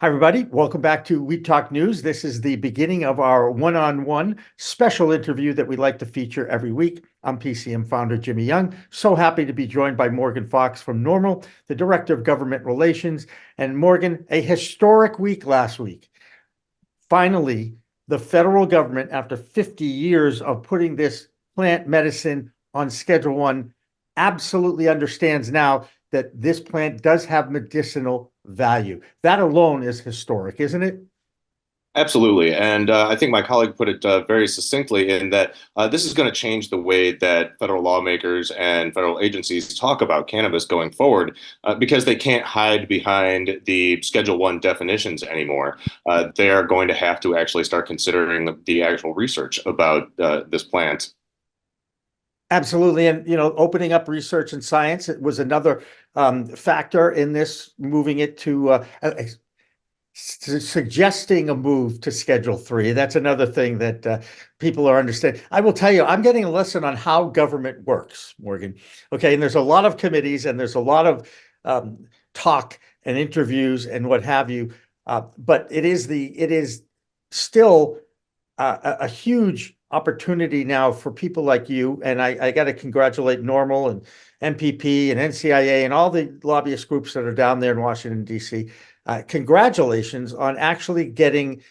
Hi, everybody. Welcome back to We Talk News. This is the beginning of our one-on-one special interview that we like to feature every week. I'm PCM founder Jimmy Young. So happy to be joined by Morgan Fox from NORML, the Director of Government Relations. And Morgan, a historic week last week. Finally, the federal government, after 50 years of putting this plant medicine on Schedule 1, absolutely understands now that this plant does have medicinal value. That alone is historic, isn't it? Absolutely. And I think my colleague put it very succinctly in that this is going to change the way that federal lawmakers and federal agencies talk about cannabis going forward because they can't hide behind the Schedule 1 definitions anymore. They are going to have to actually start considering the actual research about this plant. Absolutely. And, opening up research and science, it was another factor in this, moving it to suggesting a move to Schedule 3. That's another thing that people are understanding. I will tell you, I'm getting a lesson on how government works, Morgan. Okay. And there's a lot of committees and there's a lot of talk and interviews and what have you. But it is still a huge opportunity now for people like you. And I got to congratulate NORML and MPP and NCIA and all the lobbyist groups that are down there in Washington, D.C. Congratulations on actually getting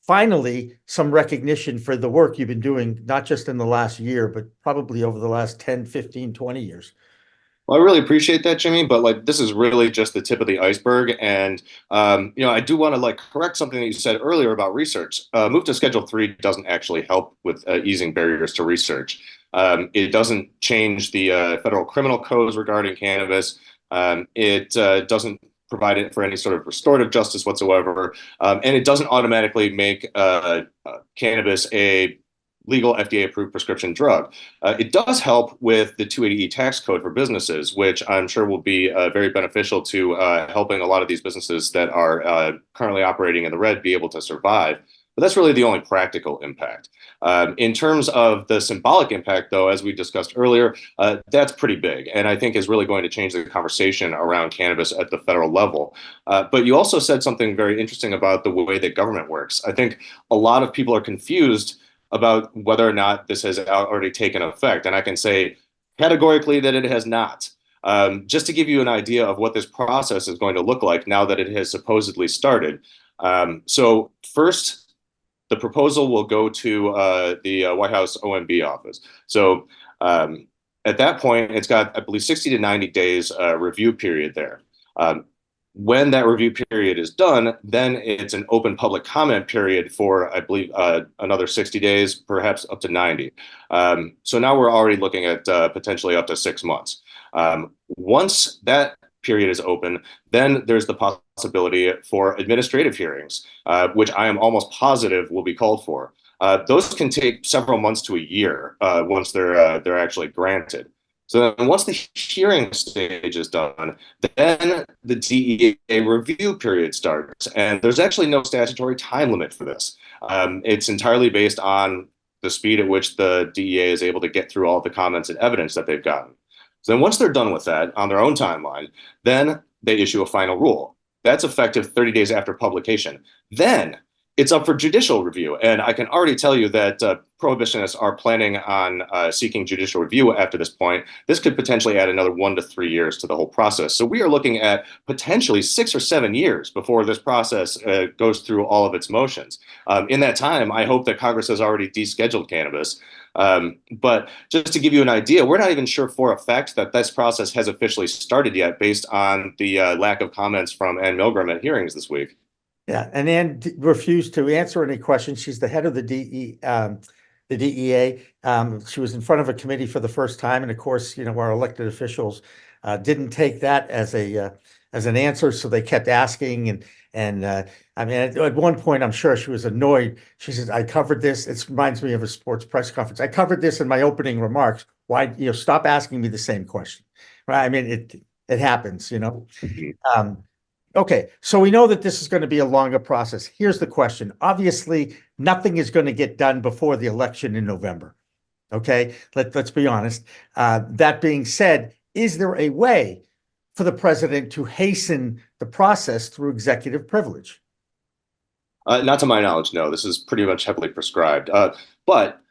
finally some recognition for the work you've been doing, not just in the last year, but probably over the last 10, 15, 20 years. Well, I really appreciate that, Jimmy, but this is really just the tip of the iceberg. And I do want to correct something that you said earlier about research. Move to Schedule 3 doesn't actually help with easing barriers to research. It doesn't change the federal criminal codes regarding cannabis. It doesn't provide it for any sort of restorative justice whatsoever. And it doesn't automatically make cannabis a legal FDA-approved prescription drug. It does help with the 280E tax code for businesses, which I'm sure will be very beneficial to helping a lot of these businesses that are currently operating in the red be able to survive. But that's really the only practical impact. In terms of the symbolic impact, though, as we discussed earlier, that's pretty big, and I think is really going to change the conversation around cannabis at the federal level. But you also said something very interesting about the way that government works. I think a lot of people are confused about whether or not this has already taken effect. And I can say categorically that it has not. Just to give you an idea of what this process is going to look like now that it has supposedly started. So first, the proposal will go to the White House OMB office. So at that point, it's got, I believe, 60 to 90 days review period there. When that review period is done, then it's an open public comment period for, I believe, another 60 days, perhaps up to 90. So now we're already looking at potentially up to 6 months. Once that period is open, then there's the possibility for administrative hearings, which I am almost positive will be called for. Those can take several months to a year once they're actually granted. So then once the hearing stage is done, then the DEA review period starts. And there's actually no statutory time limit for this. It's entirely based on the speed at which the DEA is able to get through all the comments and evidence that they've gotten. So then once they're done with that on their own timeline, then they issue a final rule. That's effective 30 days after publication. Then it's up for judicial review. And I can already tell you that prohibitionists are planning on seeking judicial review after this point. This could potentially add another 1 to 3 years to the whole process. So we are looking at potentially 6 or 7 years before this process goes through all of its motions. In that time, I hope that Congress has already descheduled cannabis. But just to give you an idea, we're not even sure for a fact that this process has officially started yet based on the lack of comments from Ann Milgram at hearings this week. Yeah, and Ann refused to answer any questions. She's the head of the DEA. She was in front of a committee for the first time, and of course, our elected officials didn't take that as an answer, so they kept asking. And I mean, at one point, I'm sure she was annoyed. She says, "I covered this." It reminds me of a sports press conference. "I covered this in my opening remarks. Why, stop asking me the same question?" Right? I mean, it happens, Okay, so we know that this is going to be a longer process. Here's the question. Obviously, nothing is going to get done before the election in November. Okay, let's be honest. That being said, is there a way for the president to hasten the process through executive privilege? Not to my knowledge, no. This is pretty much heavily prescribed. But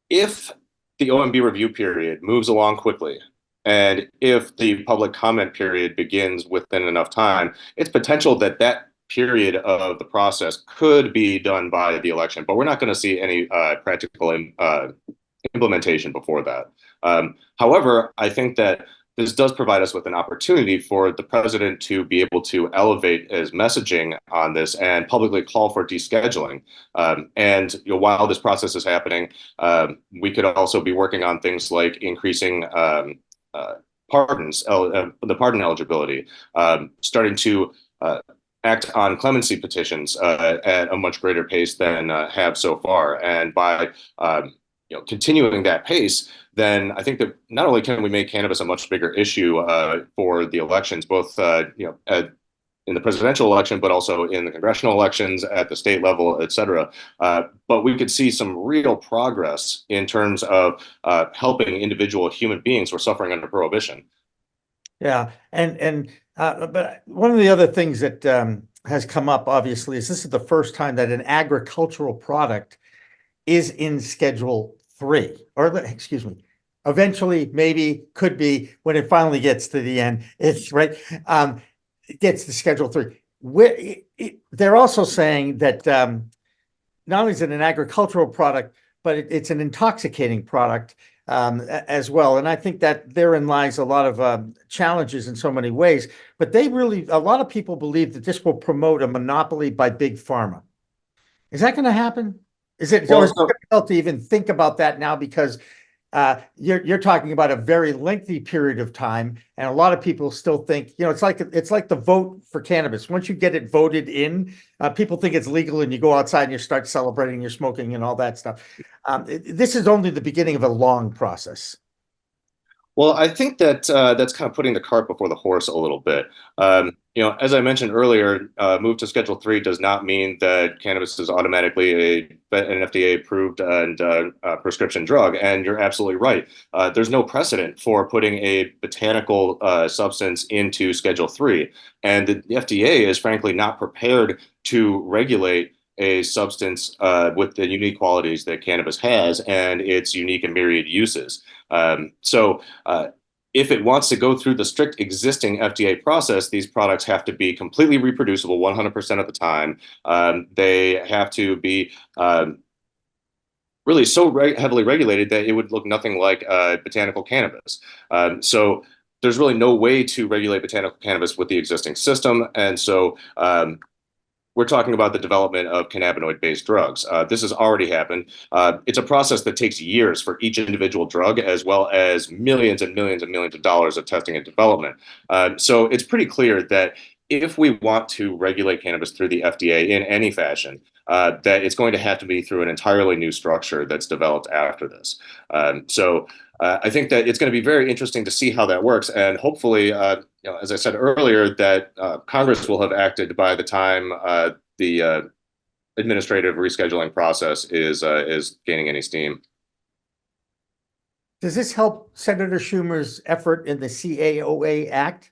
if the OMB review period moves along quickly, and if the public comment period begins within enough time, it's potential that that period of the process could be done by the election. But we're not going to see any practical implementation before that. However, I think that this does provide us with an opportunity for the president to be able to elevate his messaging on this and publicly call for descheduling. And while this process is happening, we could also be working on things like increasing pardons, the pardon eligibility, starting to act on clemency petitions at a much greater pace than have so far. And by continuing that pace, then I think that not only can we make cannabis a much bigger issue for the elections, both in the presidential election, but also in the congressional elections at the state level, et cetera. But we could see some real progress in terms of helping individual human beings who are suffering under prohibition. Yeah, but one of the other things that has come up, obviously, is this is the first time that an agricultural product is in Schedule 3, or excuse me, eventually, maybe, could be, when it finally gets to the end, it's right, it gets to Schedule 3. They're also saying that not only is it an agricultural product, but it's an intoxicating product as well. And I think that therein lies a lot of challenges in so many ways. But a lot of people believe that this will promote a monopoly by big pharma. Is that going to happen? Is it difficult to even think about that now, because you're talking about a very lengthy period of time, and a lot of people still think, it's like the vote for cannabis. Once you get it voted in, people think it's legal, and you go outside and you start celebrating, you're smoking and all that stuff. This is only the beginning of a long process. Well, I think that that's kind of putting the cart before the horse a little bit. As I mentioned earlier, move to Schedule 3 does not mean that cannabis is automatically an FDA-approved and prescription drug. And you're absolutely right. There's no precedent for putting a botanical substance into Schedule 3. And the FDA is frankly not prepared to regulate a substance with the unique qualities that cannabis has and its unique and myriad uses. So if it wants to go through the strict existing FDA process, these products have to be completely reproducible 100% of the time. They have to be really so heavily regulated that it would look nothing like botanical cannabis. So there's really no way to regulate botanical cannabis with the existing system. And so we're talking about the development of cannabinoid-based drugs. This has already happened. It's a process that takes years for each individual drug, as well as millions and millions and millions of dollars of testing and development. So it's pretty clear that if we want to regulate cannabis through the FDA in any fashion, that it's going to have to be through an entirely new structure that's developed after this. So I think that it's going to be very interesting to see how that works, and hopefully, as I said earlier, that Congress will have acted by the time the administrative rescheduling process is gaining any steam. Does this help Senator Schumer's effort in the CAOA Act?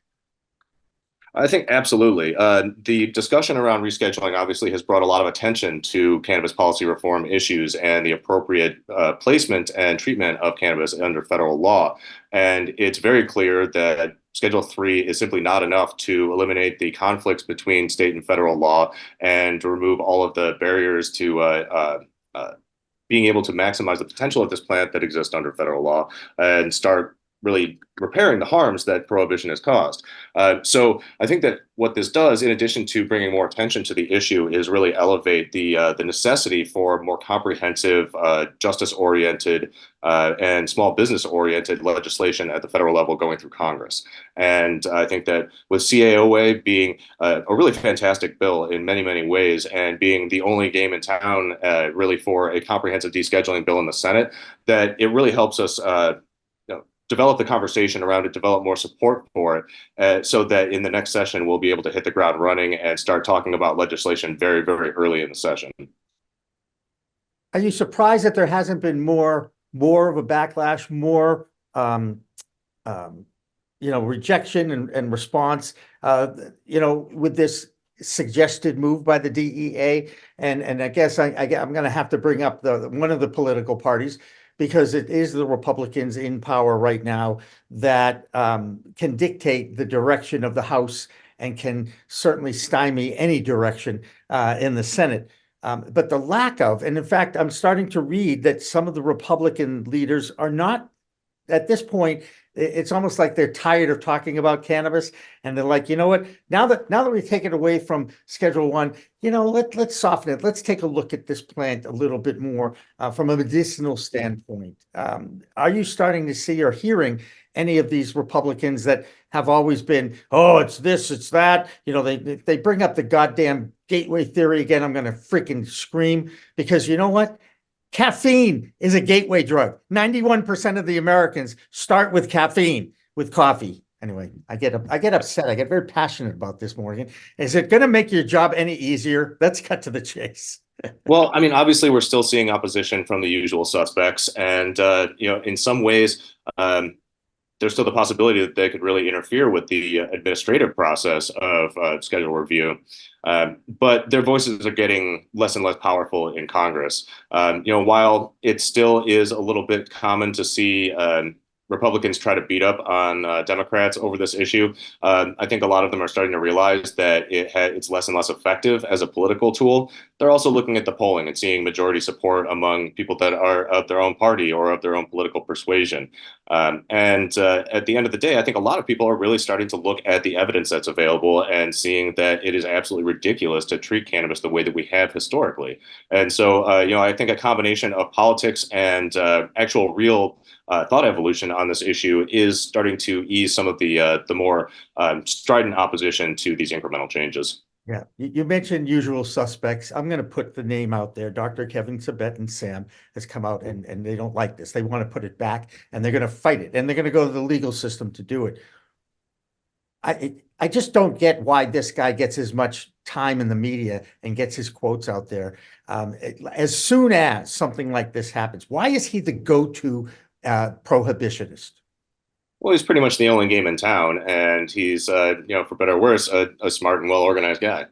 I think absolutely. The discussion around rescheduling obviously has brought a lot of attention to cannabis policy reform issues and the appropriate placement and treatment of cannabis under federal law. And it's very clear that Schedule 3 is simply not enough to eliminate the conflicts between state and federal law and to remove all of the barriers to being able to maximize the potential of this plant that exists under federal law and start really repairing the harms that prohibition has caused. So I think that what this does, in addition to bringing more attention to the issue, is really elevate the necessity for more comprehensive, justice-oriented, and small business-oriented legislation at the federal level going through Congress. And I think that with CAOA being a really fantastic bill in many, many ways, and being the only game in town really for a comprehensive descheduling bill in the Senate, that it really helps us develop the conversation around it, develop more support for it, so that in the next session, we'll be able to hit the ground running and start talking about legislation very, very early in the session. Are you surprised that there hasn't been more of a backlash, more rejection and response, with this suggested move by the DEA. And I guess I'm going to have to bring up one of the political parties, because it is the Republicans in power right now that can dictate the direction of the House and can certainly stymie any direction in the Senate. But the lack of, and in fact, I'm starting to read that some of the Republican leaders are not, at this point, it's almost like they're tired of talking about cannabis, and they're like, you know what? Now that we take it away from Schedule 1, let's soften it. Let's take a look at this plant a little bit more from a medicinal standpoint. Are you starting to see or hearing any of these Republicans that have always been, oh, it's this, it's that? They bring up the goddamn gateway theory again. I'm going to freaking scream, because you know what? Caffeine is a gateway drug. 91% of the Americans start with caffeine with coffee. Anyway, I get upset. I get very passionate about this, Morgan. Is it going to make your job any easier? Let's cut to the chase. Well, I mean, obviously, we're still seeing opposition from the usual suspects, and in some ways, there's still the possibility that they could really interfere with the administrative process of schedule review. But their voices are getting less and less powerful in Congress. While it still is a little bit common to see Republicans try to beat up on Democrats over this issue, I think a lot of them are starting to realize that it's less and less effective as a political tool. They're also looking at the polling and seeing majority support among people that are of their own party or of their own political persuasion. And at the end of the day, I think a lot of people are really starting to look at the evidence that's available and seeing that it is absolutely ridiculous to treat cannabis the way that we have historically. And so, I think a combination of politics and actual real thought evolution on this issue is starting to ease some of the more strident opposition to these incremental changes. Yeah, you mentioned usual suspects. I'm going to put the name out there. Dr. Kevin Sabet and Sam has come out, and they don't like this. They want to put it back, and they're going to fight it, and they're going to go to the legal system to do it. I just don't get why this guy gets as much time in the media and gets his quotes out there. As soon as something like this happens, why is he the go-to prohibitionist? Well, he's pretty much the only game in town, and he's, for better or worse, a smart and well-organized guy.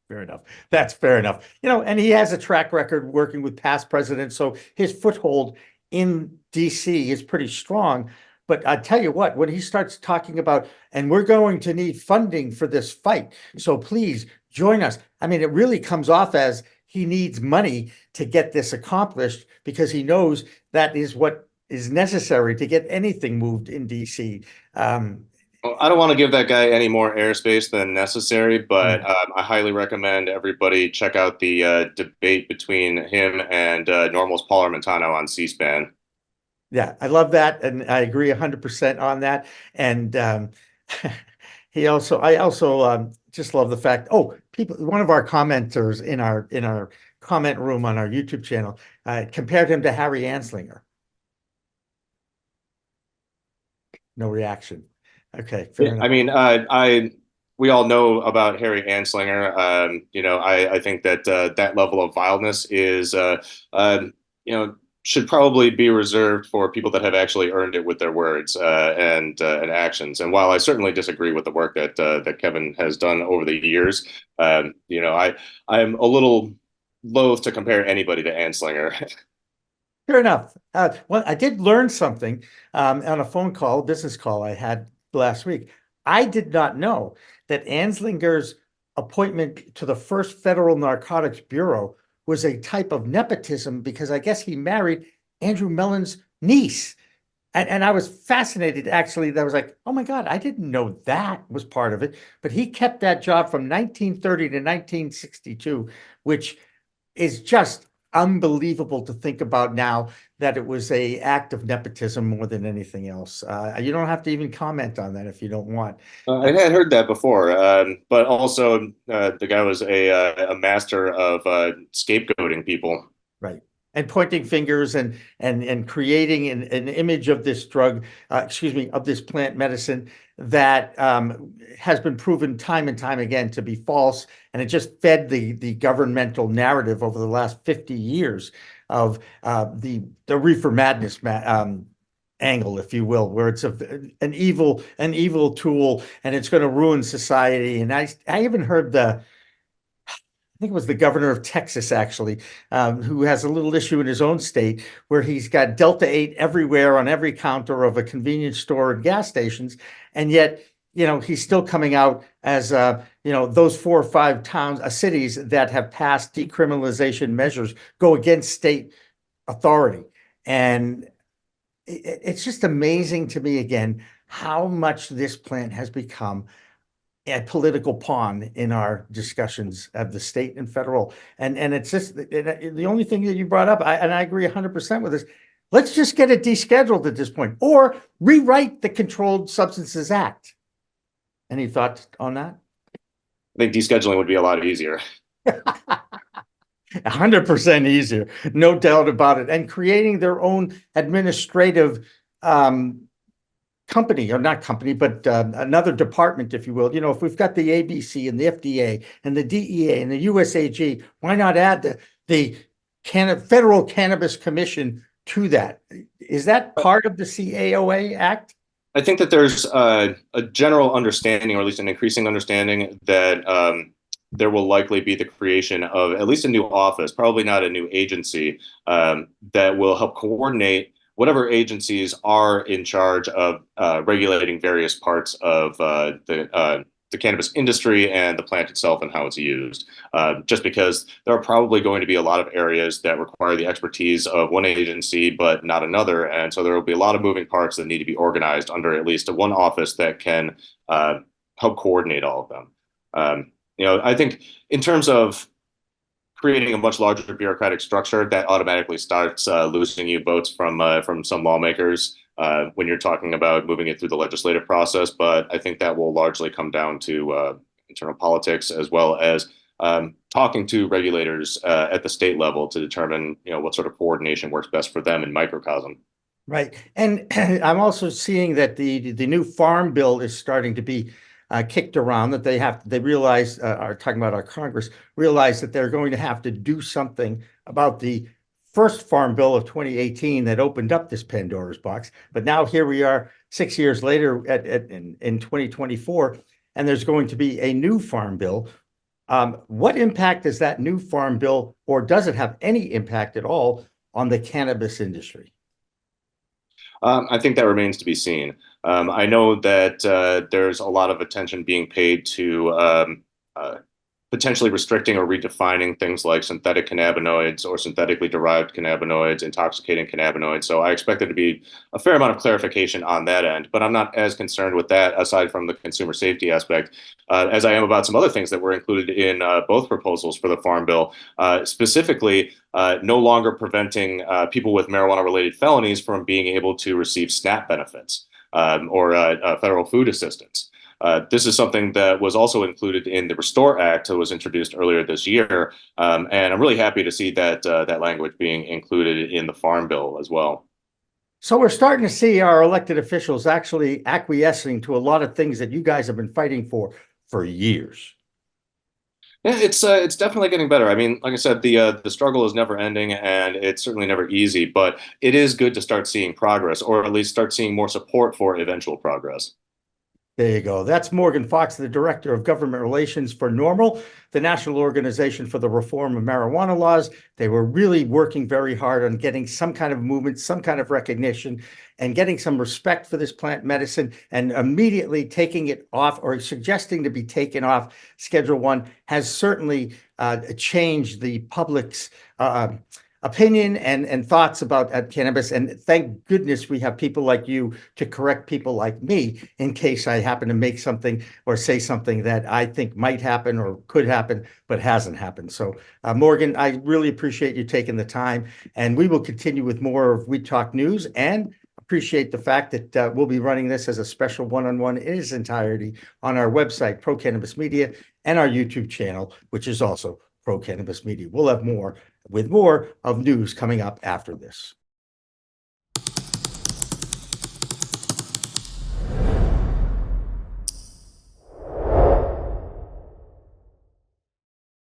Fair enough. That's fair enough. And he has a track record working with past presidents, so his foothold in DC is pretty strong. But I tell you what, when he starts talking about, and we're going to need funding for this fight, so please join us. I mean, it really comes off as he needs money to get this accomplished, because he knows that is what is necessary to get anything moved in DC. Well, I don't want to give that guy any more airspace than necessary, but I highly recommend everybody check out the debate between him and NORML's Paul Armentano on C-SPAN. Yeah, I love that, and I agree 100% on that. And I also just love the fact. Oh, one of our commenters in our comment room on our YouTube channel compared him to Harry Anslinger. No reaction. Okay, fair enough. I mean, we all know about Harry Anslinger. I think that that level of vileness is, should probably be reserved for people that have actually earned it with their words and actions. And while I certainly disagree with the work that Kevin has done over the years, I'm a little loath to compare anybody to Anslinger. Fair enough. Well, I did learn something on a business call I had last week. I did not know that Anslinger's appointment to the first Federal Narcotics Bureau was a type of nepotism, because I guess he married Andrew Mellon's niece. And I was fascinated, actually. That was like, oh my God, I didn't know that was part of it. But he kept that job from 1930 to 1962, which is just unbelievable to think about now, that it was a act of nepotism more than anything else. You don't have to even comment on that if you don't want. I had heard that before, but also the guy was a master of scapegoating people. Right. And pointing fingers and creating an image of this drug, of this plant medicine that has been proven time and time again to be false. And it just fed the governmental narrative over the last 50 years of the reefer madness angle, if you will, where it's an evil tool and it's going to ruin society. And I even heard I think it was the governor of Texas, actually, who has a little issue in his own state where he's got Delta 8 everywhere on every counter of a convenience store and gas stations. And yet, he's still coming out as, those 4 or 5 towns, cities that have passed decriminalization measures go against state authority. And it's just amazing to me, again, how much this plant has become a political pawn in our discussions of the state and federal. And it's just the only thing that you brought up, and I agree 100% with this. Let's just get it descheduled at this point, or rewrite the Controlled Substances Act. Any thoughts on that? I think descheduling would be a lot easier. 100% easier, no doubt about it. And creating their own administrative company, or not company, but another department, if you will. If we've got the ABC and the FDA and the DEA and the USAG, why not add the Federal Cannabis Commission to that? Is that part of the CAOA Act? I think that there's a general understanding, or at least an increasing understanding, that there will likely be the creation of at least a new office, probably not a new agency, that will help coordinate whatever agencies are in charge of regulating various parts of the cannabis industry and the plant itself and how it's used. Just because there are probably going to be a lot of areas that require the expertise of one agency but not another, and so there will be a lot of moving parts that need to be organized under at least one office that can help coordinate all of them. I think in terms of creating a much larger bureaucratic structure, that automatically starts losing you votes from some lawmakers when you're talking about moving it through the legislative process. But I think that will largely come down to internal politics, as well as talking to regulators at the state level to determine what sort of coordination works best for them in microcosm. Right. And I'm also seeing that the new farm bill is starting to be kicked around, that they realize, are talking about our Congress, realize that they're going to have to do something about the first farm bill of 2018 that opened up this Pandora's box. But now here we are 6 years later in 2024, and there's going to be a new farm bill. What impact is that new farm bill, or does it have any impact at all on the cannabis industry? I think that remains to be seen. I know that there's a lot of attention being paid to potentially restricting or redefining things like synthetic cannabinoids or synthetically derived cannabinoids, intoxicating cannabinoids. So I expect there to be a fair amount of clarification on that end, but I'm not as concerned with that, aside from the consumer safety aspect, as I am about some other things that were included in both proposals for the Farm Bill, specifically no longer preventing people with marijuana-related felonies from being able to receive SNAP benefits or federal food assistance. This is something that was also included in the Restore Act that was introduced earlier this year, and I'm really happy to see that that language being included in the Farm Bill as well. So we're starting to see our elected officials actually acquiescing to a lot of things that you guys have been fighting for years. Yeah, it's definitely getting better. I mean, like I said, the struggle is never ending, and it's certainly never easy. But it is good to start seeing progress, or at least start seeing more support for eventual progress. There you go. That's Morgan Fox, the Director of Government Relations for NORML, the National Organization for the Reform of Marijuana Laws. They were really working very hard on getting some kind of movement, some kind of recognition, and getting some respect for this plant medicine, and immediately taking it off, or suggesting to be taken off Schedule 1, has certainly changed the public's opinion and thoughts about cannabis. And thank goodness we have people like you to correct people like me in case I happen to make something or say something that I think might happen or could happen, but hasn't happened. So Morgan, I really appreciate you taking the time, and we will continue with more of We Talk News, and appreciate the fact that we'll be running this as a special one-on-one in its entirety on our website, Pro Cannabis Media, and our YouTube channel, which is also Pro Cannabis Media. We'll have more of news coming up after this.